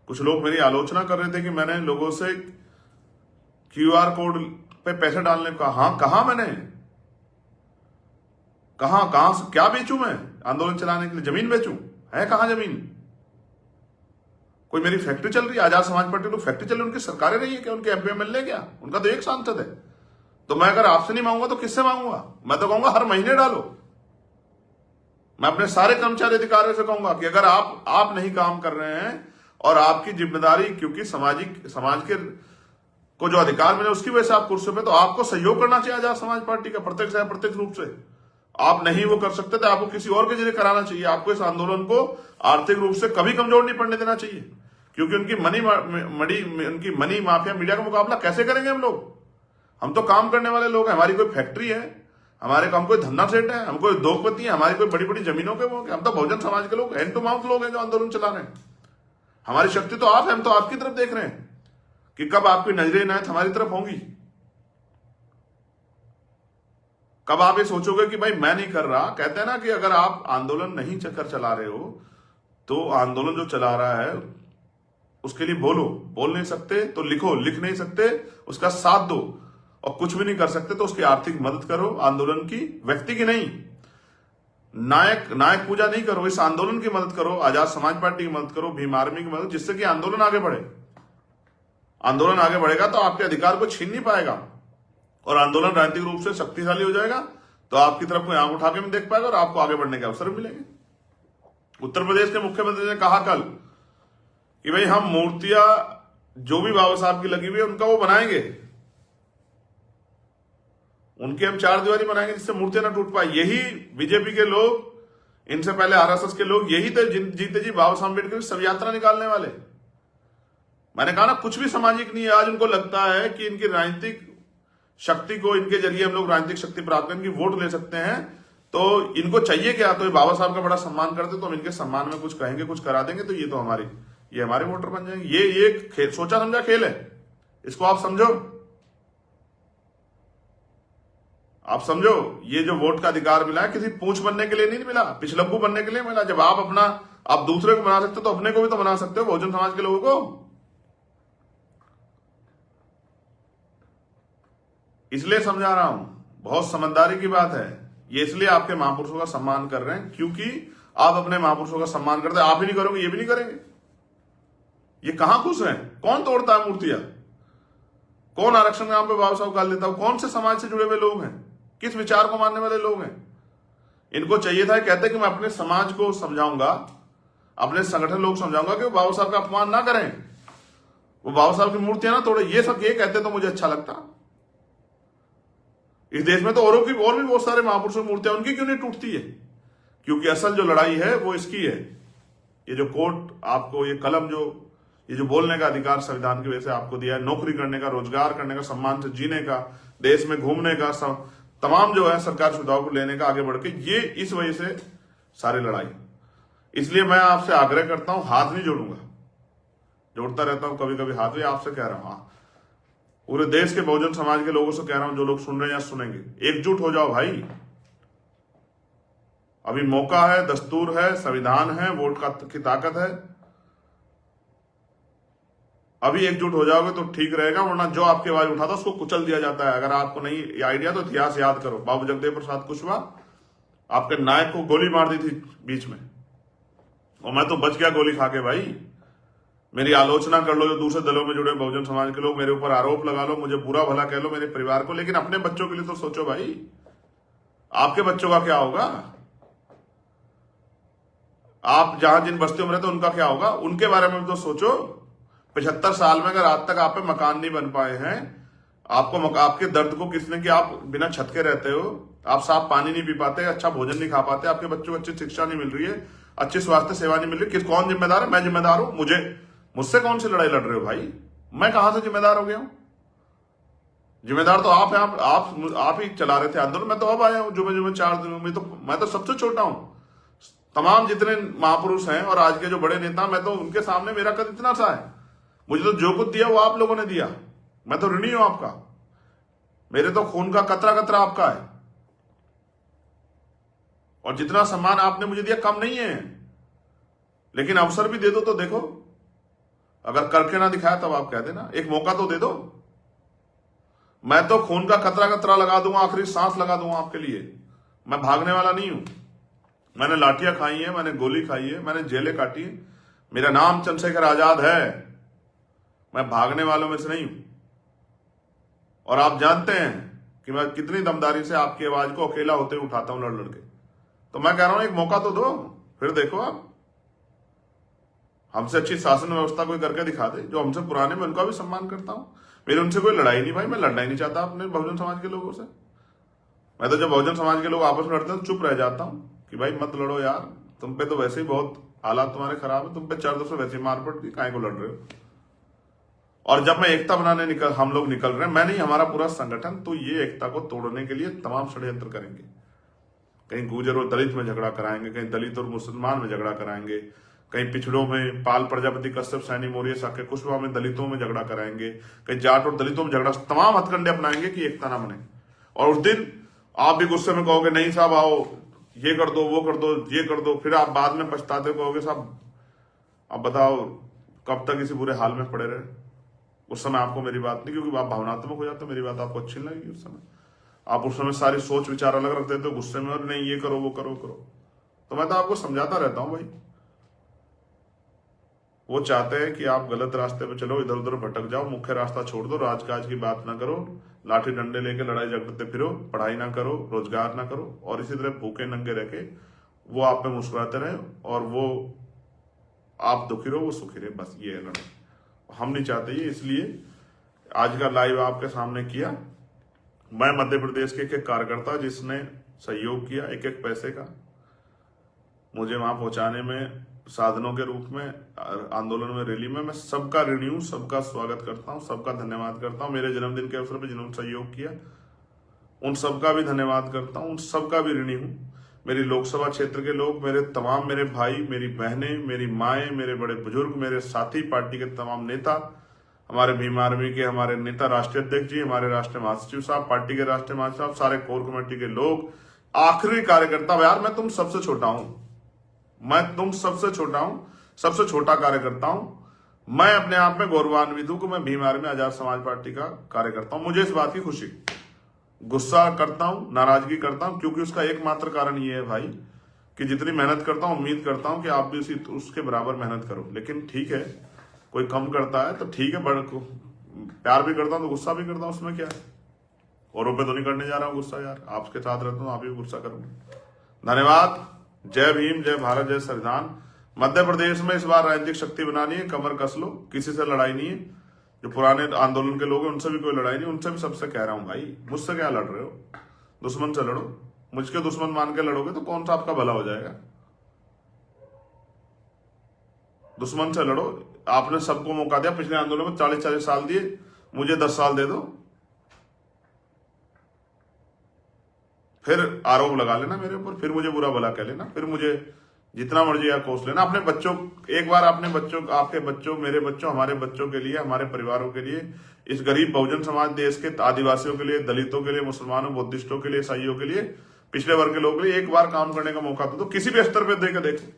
कुछ लोग मेरी आलोचना कर रहे थे कि मैंने लोगों से क्यूआर कोड पे पैसे डालने को कहा। हाँ, कहा मैंने, कहां से क्या बेचूं मैं आंदोलन चलाने के लिए? जमीन बेचूं? है कहां जमीन? कोई मेरी फैक्ट्री चल रही है? आजाद समाज पार्टी लोग फैक्ट्री चल रही है, उनकी सरकारें रही है क्या? उनके एमपी एमएलए क्या? उनका तो एक सांसद है। तो मैं अगर आपसे नहीं मांगूंगा तो किससे मांगूंगा? मैं तो कहूंगा हर महीने डालो। मैं अपने सारे कर्मचारी अधिकारियों से कहूंगा कि अगर आप नहीं काम कर रहे हैं और आपकी जिम्मेदारी, क्योंकि समाज के को जो अधिकार मिले उसकी वजह से आप कुर्सी पे, तो आपको सहयोग करना चाहिए आजाद समाज पार्टी का, प्रत्यक्ष या प्रत्यक्ष रूप से। आप नहीं वो कर सकते तो आपको किसी और के जरिए कराना चाहिए। आपको इस आंदोलन को आर्थिक रूप से कभी कमजोर नहीं पड़ने देना चाहिए, क्योंकि उनकी मनी माफिया मीडिया का मुकाबला कैसे करेंगे हम लोग? हम तो काम करने वाले लोग हैं, हमारी कोई फैक्ट्री है, हम कोई धंधा सेठ है, हम कोई उद्योगपति है, हमारी कोई बड़ी बड़ी जमीनों के वो, हम तो बहुजन समाज के लोग, हैंड टू माउथ लोग हैं जो आंदोलन चला रहे हैं। हमारी शक्ति तो आप है, हम तो आपकी तरफ देख रहे हैं कि कब आपकी नजरें इनायत हमारी तरफ होंगी, कब आप ये सोचोगे कि भाई मैं नहीं कर रहा। कहते हैं ना कि अगर आप आंदोलन नहीं चक्कर चला रहे हो तो आंदोलन जो चला रहा है उसके लिए बोल नहीं सकते तो लिखो, लिख नहीं सकते उसका साथ दो, और कुछ भी नहीं कर सकते तो उसकी आर्थिक मदद करो। आंदोलन की, व्यक्ति की नहीं, नायक पूजा नहीं करो, इस आंदोलन की मदद करो, आजाद समाज पार्टी की मदद करो, भीम आर्मी की मदद, जिससे कि आंदोलन आगे बढ़े। आंदोलन आगे बढ़ेगा तो आपके अधिकार को छीन नहीं पाएगा, और आंदोलन राजनीतिक रूप से शक्तिशाली हो जाएगा तो आपकी तरफ कोई आंख उठा के नहीं देख पाएगा और आपको आगे बढ़ने के अवसर मिलेंगे। उत्तर प्रदेश के मुख्यमंत्री ने कहा कल कि भाई हम मूर्तियां जो भी बाबा साहब की लगी हुई है उनका वो बनाएंगे, उनके हम चार दीवारी बनाएंगे जिससे मूर्तियां ना टूट पाए। यही बीजेपी के लोग, इनसे पहले आरएसएस के लोग, यही थे जीते जी बाबा साहब अम्बेडकर की शव यात्रा निकालने वाले। मैंने कहा ना, कुछ भी सामाजिक नहीं है। आज उनको लगता है कि इनकी राजनीतिक शक्ति को, इनके जरिए हम लोग राजनीतिक शक्ति प्राप्त करके वोट ले सकते हैं, तो इनको चाहिए क्या? तो ये बाबा साहब का बड़ा सम्मान करते तो हम इनके सम्मान में कुछ कहेंगे, कुछ करा देंगे, तो ये तो हमारे वोटर बन जाएंगे। ये सोचा समझा खेल है, इसको आप समझो। आप समझो, ये जो वोट का अधिकार मिला है किसी पूंछ बनने के लिए नहीं मिला, पिछलग्गू बनने के लिए मिला। जब आप दूसरे को बना सकते हो तो अपने को भी तो बना सकते हो, बहुजन समाज के लोगों को। इसलिए समझा रहा हूं, बहुत समझदारी की बात है ये। इसलिए आपके महापुरुषों का सम्मान कर रहे हैं, क्योंकि आप अपने महापुरुषों का सम्मान करते हैं। आप ही नहीं करोगे, ये भी नहीं करेंगे। ये कहां खुश हैं? कौन तोड़ता है मूर्तियां? कौन आरक्षण के नाम पे बाबा साहब गाल देता है? कौन से समाज से जुड़े हुए लोग हैं? किस विचार को मानने वाले लोग हैं? इनको चाहिए था, कहते कि मैं अपने समाज को समझाऊंगा, अपने संगठन लोग समझाऊंगा कि वो बाबा साहब का अपमान ना करें, वो बाबा साहब की मूर्तियां ना तोड़े। ये सब ये कहते तो मुझे अच्छा लगता। इस देश में तो और भी बहुत सारे महापुरुषों की मूर्तियां, उनकी क्यों नहीं टूटती है? क्योंकि असल जो लड़ाई है वो इसकी है। ये जो कोर्ट आपको, ये कलम, ये जो बोलने का अधिकार संविधान की वजह से आपको दिया है, नौकरी करने का, रोजगार करने का, सम्मान से जीने का, देश में घूमने का, तमाम जो है सरकार सुविधाओं को लेने का, आगे बढ़ के, ये इस वजह से सारी लड़ाई। इसलिए मैं आपसे आग्रह करता हूं, हाथ नहीं जोड़ूंगा, जोड़ता रहता हूं कभी कभी हाथ भी। आपसे कह रहा हूं, पूरे देश के बहुजन समाज के लोगों से कह रहा हूं, जो लोग सुन रहे हैं या सुनेंगे, एकजुट हो जाओ भाई। अभी मौका है, दस्तूर है, संविधान है, वोट की ताकत है। अभी एकजुट हो जाओगे तो ठीक रहेगा, वरना जो आपकी आवाज उठाता उसको कुचल दिया जाता है। अगर आपको नहीं आइडिया तो इतिहास याद करो। बाबू जगदेव प्रसाद कुशवाहा, आपके नायक को गोली मार दी थी बीच में, और मैं तो बच गया गोली खा के। भाई मेरी आलोचना कर लो, जो दूसरे दलों में जुड़े बहुजन समाज के लोग, मेरे ऊपर आरोप लगा लो, मुझे बुरा भला कह लो, मेरे परिवार को, लेकिन अपने बच्चों के लिए तो सोचो भाई। आपके बच्चों का क्या होगा? आप जहां जिन बस्तियों में रहते उनका क्या होगा? उनके बारे में भी तो सोचो। 75 साल में अगर आज तक आप पे मकान नहीं बन पाए हैं, आपके दर्द को किसने, कि आप बिना छत के रहते हो, आप साफ पानी नहीं पी पाते, अच्छा भोजन नहीं खा पाते, आपके बच्चों को अच्छी शिक्षा नहीं मिल रही है, अच्छी स्वास्थ्य सेवा नहीं मिल रही, कौन जिम्मेदार है? मैं जिम्मेदार हूं। मुझसे कौन सी लड़ाई लड़ रहे हो भाई? मैं कहां से जिम्मेदार हो गया हूं? जिम्मेदार तो आप हैं। आप ही चला रहे थे आंदोलन। मैं तो अब आया हूं, जो 4 दिनों में, तो मैं तो सबसे छोटा हूं। तमाम जितने महापुरुष हैं और आज के जो बड़े नेता, मैं तो उनके सामने, मेरा कद इतना सा है। मुझे तो जो कुछ दिया वो आप लोगों ने दिया, मैं तो ऋणी हूं आपका। मेरे तो खून का कतरा कतरा आपका है, और जितना सम्मान आपने मुझे दिया कम नहीं है, लेकिन अवसर भी दे दो तो देखो। अगर करके ना दिखाया तब आप कह देना, एक मौका तो दे दो। मैं तो खून का कतरा कतरा लगा दूंगा, आखिरी सांस लगा दूंगा आपके लिए। मैं भागने वाला नहीं हूं। मैंने लाठियां खाई है, मैंने गोली खाई है, मैंने जेलें काटी है, मेरा नाम चंद्रशेखर आजाद है। मैं भागने वालों में से नहीं हूं। और आप जानते हैं कि मैं कितनी दमदारी से आपकी आवाज को अकेला होते हुए उठाता हूं लड़ लड़के। तो मैं कह रहा हूं एक मौका तो दो, फिर देखो आप। हमसे अच्छी शासन व्यवस्था कोई करके दिखा दे। जो हमसे पुराने, मैं उनका भी सम्मान करता हूं, मेरी उनसे कोई लड़ाई नहीं भाई, मैं लड़ना ही नहीं चाहता अपने बहुजन समाज के लोगों से। मैं तो जब बहुजन समाज के लोग आपस में लड़ते हैं तो चुप रह जाता हूं कि भाई मत लड़ो यार, तुम पे तो वैसे ही बहुत हालात तुम्हारे खराब है, तुम पे 4 दफे वैसे ही मार पड़ती, काहे को लड़ रहे हो। और जब मैं एकता बनाने हम लोग निकल रहे हैं, मैं नहीं, हमारा पूरा संगठन, तो ये एकता को तोड़ने के लिए तमाम षड्यंत्र करेंगे। कहीं गुर्जर और दलित में झगड़ा कराएंगे, कहीं दलित और मुसलमान में झगड़ा कराएंगे, कहीं पिछड़ों में पाल प्रजापति कश्यप सैनी मौर्य साके कुशवाहा में दलितों में झगड़ा कराएंगे, कहीं जाट और दलितों में झगड़ा, तमाम हथकंडे अपनाएंगे कि एकता ना बने। और उस दिन आप भी गुस्से में कहोगे नहीं साहब आओ ये कर दो, वो कर दो, ये कर दो, फिर आप बाद में पछताते कहोगे साहब अब बताओ कब तक इसी बुरे हाल में पड़े रहे। उस समय आपको मेरी बात नहीं, क्योंकि आप भावनात्मक हो जाते हो, मेरी बात आपको अच्छी नहीं लगेगी। उस समय आप उस समय सारी सोच विचार अलग रख देते हो गुस्से में, और नहीं ये करो वो करो करो। तो मैं तो आपको समझाता रहता हूं भाई, वो चाहते हैं कि आप गलत रास्ते पे चलो, इधर उधर भटक जाओ, मुख्य रास्ता छोड़ दो, राजकाज की बात ना करो, लाठी डंडे लेके लड़ाई झगड़ते फिरो, पढ़ाई ना करो, रोजगार ना करो, और इसी तरह भूखे नंगे रह के वो आप पे मुस्कुराते रहे और वो आप दुखी रहो वो सुखी रहे। बस ये है लड़ाई, हम नहीं चाहते ये। इसलिए आज का लाइव आपके सामने किया। मैं मध्य प्रदेश के एक कार्यकर्ता जिसने सहयोग किया एक एक पैसे का मुझे वहां पहुंचाने में, साधनों के रूप में, आंदोलन में, रैली में, मैं सबका ऋणी हूं, सबका स्वागत करता हूं, सबका धन्यवाद करता हूं। मेरे जन्मदिन के अवसर पर जिन्होंने सहयोग किया उन सबका भी धन्यवाद करता हूं, उन सबका भी ऋणी हूं। मेरी लोकसभा क्षेत्र के लोग, मेरे तमाम, मेरे भाई, मेरी बहनें, मेरी माएं, मेरे बड़े बुजुर्ग, मेरे साथी, पार्टी के तमाम नेता, हमारे भीम आर्मी के हमारे नेता, राष्ट्रीय अध्यक्ष जी, हमारे राष्ट्रीय महासचिव साहब, पार्टी के राष्ट्रीय महासचिव साहब, सारे कोर कमेटी के लोग, आखिरी कार्यकर्ता। यार मैं तुम सबसे छोटा हूं, मैं तुम सबसे छोटा हूं, सबसे छोटा कार्यकर्ता हूं। मैं अपने आप में गौरवान्वित हूं कि मैं भीम आर्मी आजाद समाज पार्टी का कार्यकर्ता हूं। मुझे इस बात की खुशी, गुस्सा करता हूं, नाराजगी करता हूं, क्योंकि उसका एकमात्र कारण ये है भाई कि जितनी मेहनत करता हूं उम्मीद करता हूं कि आप भी उसके बराबर मेहनत करो। लेकिन ठीक है, कोई कम करता है तो ठीक है, प्यार भी करता हूं तो गुस्सा भी करता हूं, उसमें क्या है। औरों पे तो नहीं करने जा रहा हूं गुस्सा यार, आपके साथ रहता हूं, आप भी गुस्सा करूंगा। धन्यवाद। जय भीम, जय भारत, जय संविधान। मध्य प्रदेश में इस बार राजनीतिक शक्ति बनानी है, कमर कस लो, किसी से लड़ाई नहीं है। जो पुराने आंदोलन के लोग हैं उनसे भी कोई लड़ाई नहीं, उनसे भी सबसे कह रहा हूं भाई मुझसे क्या लड़ रहे हो, दुश्मन से लड़ो। मुझके दुश्मन मान के लड़ोगे तो कौन सा आपका भला हो जाएगा। दुश्मन से लड़ो। आपने सबको मौका दिया, पिछले आंदोलन में 40-40 साल दिए, मुझे 10 साल दे दो, फिर आरोप लगा लेना मेरे ऊपर, फिर मुझे बुरा भला कह लेना, फिर मुझे जितना मर्जी या कोस लेना। अपने बच्चों, एक बार अपने बच्चों, आपके बच्चों, मेरे बच्चों, हमारे बच्चों के लिए, हमारे परिवारों के लिए, इस गरीब बहुजन समाज देश के आदिवासियों के लिए, दलितों के लिए, मुसलमानों, बुद्धिस्टों के लिए, ईसाइयों के लिए, पिछड़े वर्ग के लोगों के लिए एक बार काम करने का मौका दो, किसी भी स्तर पर देकर देखो।